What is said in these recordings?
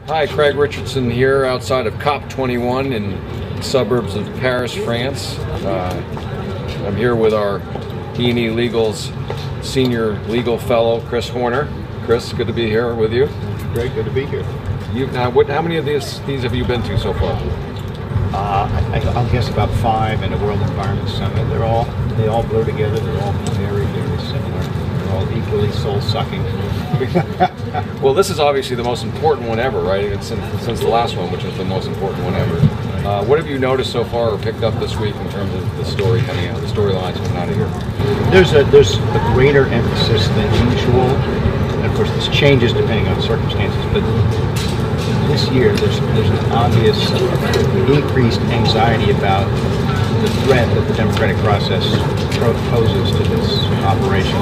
Hi, Craig Richardson here outside of COP21 in the suburbs of Paris, France. I'm here with our E&E Legal's Senior Legal Fellow, Chris Horner. Chris, good to be here with you. Great, good to be here. How many of these have you been to so far? I'll guess about 5 in the World Environment Summit. They all blur together. They're all very, very similar. They're all equally soul-sucking. Well, this is obviously the most important one ever, right? It's since the last one, which is the most important one ever. What have you noticed so far or picked up this week in terms of the story coming out, the storylines coming out of here? There's a greater emphasis than usual. And of course, this changes depending on circumstances, but this year there's an obvious increased anxiety about the threat that the democratic process poses to this operation,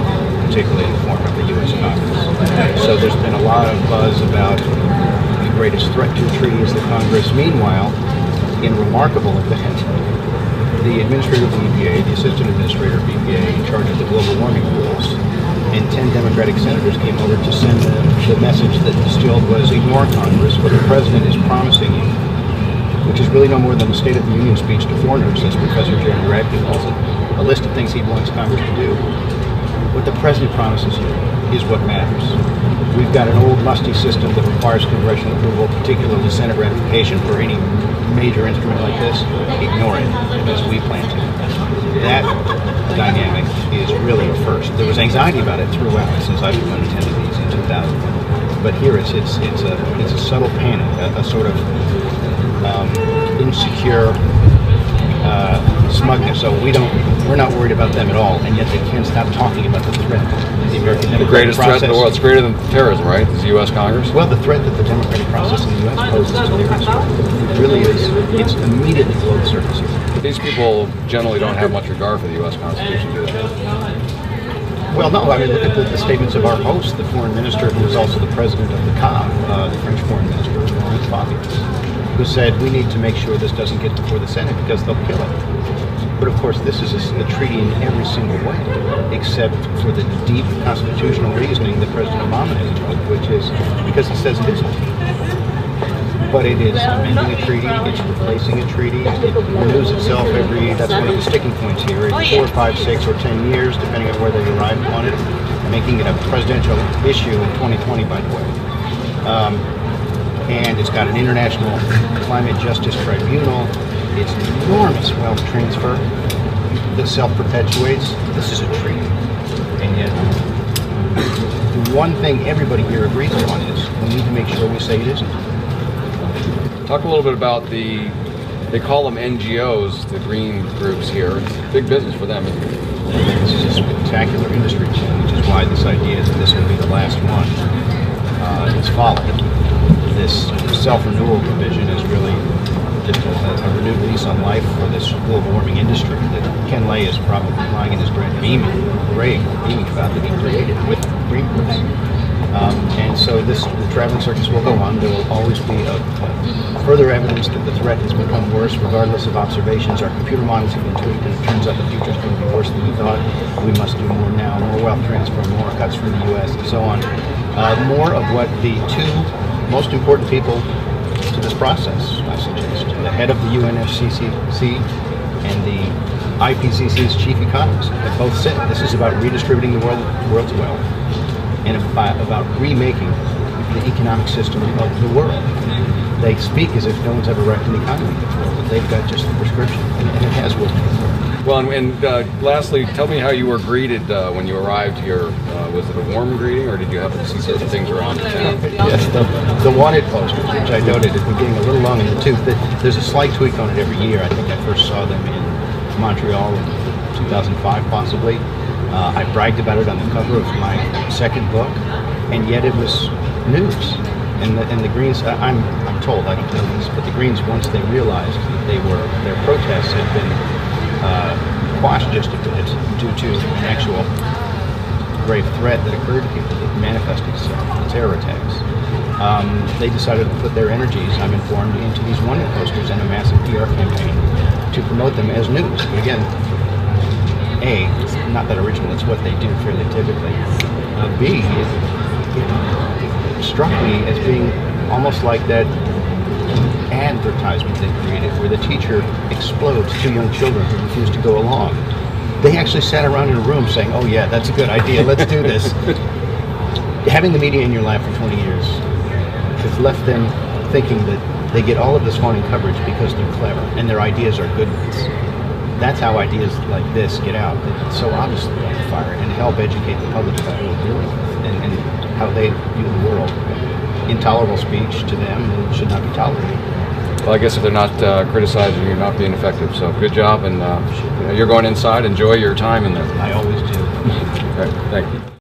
particularly in the form of the U.S. Congress. So there's been a lot of buzz about the greatest threat to the treaty is the Congress. Meanwhile, in a remarkable event, the administrator of the EPA, the assistant administrator of the EPA in charge of the global warming rules, and 10 Democratic senators came over to send the message that distilled was ignore Congress, what the president is promising you, which is really no more than a State of the Union speech to foreigners, as Professor Jeremy Radke calls it, a list of things he wants Congress to do. What the president promises you is what matters. We've got an old musty system that requires congressional approval, particularly Senate ratification for any major instrument like this. Ignore it, as we plan to. That dynamic is really a first. There was anxiety about it throughout since I've begun attending these in 2000. But here it's a subtle panic, a sort of insecure smugness. So we're not worried about them at all, and yet they can't stop talking about the threat. The American the greatest process. threat in the world. It's greater than terrorism, right? Is the U.S. Congress? Well, the threat that the democratic process in the U.S. poses to their industry really is, it's immediately below the surface here. These people generally don't have much regard for the U.S. Constitution, do they? Well, no, I mean, look at the statements of our host, the foreign minister, who is also the president of the COP, the French foreign minister, who said, we need to make sure this doesn't get before the Senate because they'll kill it. But of course, this is a treaty in every single way, except for the deep constitutional reasoning that President Obama has invoked, which is because he says it isn't. But it is amending a treaty, it's replacing a treaty, it renews itself that's one of the sticking points here, every 4, 5, 6, or 10 years, depending on where they arrive on it, making it a presidential issue in 2020, by the way. And it's got an international climate justice tribunal. It's an enormous wealth transfer that self-perpetuates. This is a treaty. And yet, the one thing everybody here agrees on is we need to make sure we say it isn't. Talk a little bit about they call them NGOs, the green groups here. It's big business for them, isn't it? This is a spectacular industry change, which is why this idea that this will be the last one is followed. This self-renewal provision is really just a renewed lease on life for this global warming industry that Ken Lay is probably lying in his grave beaming about that he created with green groups. And so the traveling circus will go on. There will always be further evidence that the threat has become worse, regardless of observations. Our computer models have been tweaked, and it turns out the future is going to be worse than we thought. We must do more now, more wealth transfer, more cuts from the U.S., and so on. More of what the two most important people to this process, I suggest, the head of the UNFCCC and the IPCC's chief economist, have both said this is about redistributing the world's wealth and about remaking the economic system of the world. They speak as if no one's ever wrecked an economy before, but they've got just the prescription, and it has worked before. Well, and lastly, tell me how you were greeted when you arrived here. Was it a warm greeting, or did you happen to see certain things around town? Yes, the wanted posters, which I noted have been getting a little long in the tooth. There's a slight tweak on it every year. I think I first saw them in Montreal in 2005, possibly. I bragged about it on the cover of my second book, and yet it was news. And the Greens, I'm told, I don't know this, but the Greens, once they realized that their protests had been quashed just a bit due to an actual grave threat that occurred to people that manifested itself, the terror attacks. They decided to put their energies, I'm informed, into these wanted posters and a massive PR campaign to promote them as news. But again, A, it's not that original, it's what they do fairly typically. B, it struck me as being almost like that advertisement they created where the teacher explodes two young children who refuse to go along. They actually sat around in a room saying, oh yeah, that's a good idea, let's do this. Having the media in your lap for 20 years has left them thinking that they get all of this phony coverage because they're clever and their ideas are good ones. That's how ideas like this get out. It's so obviously on fire, and help educate the public about what we're dealing with and how they view the world. Intolerable speech to them should not be tolerated. Well, I guess if they're not criticizing, you're not being effective. So good job, and you're going inside. Enjoy your time in there. I always do. Okay, thank you.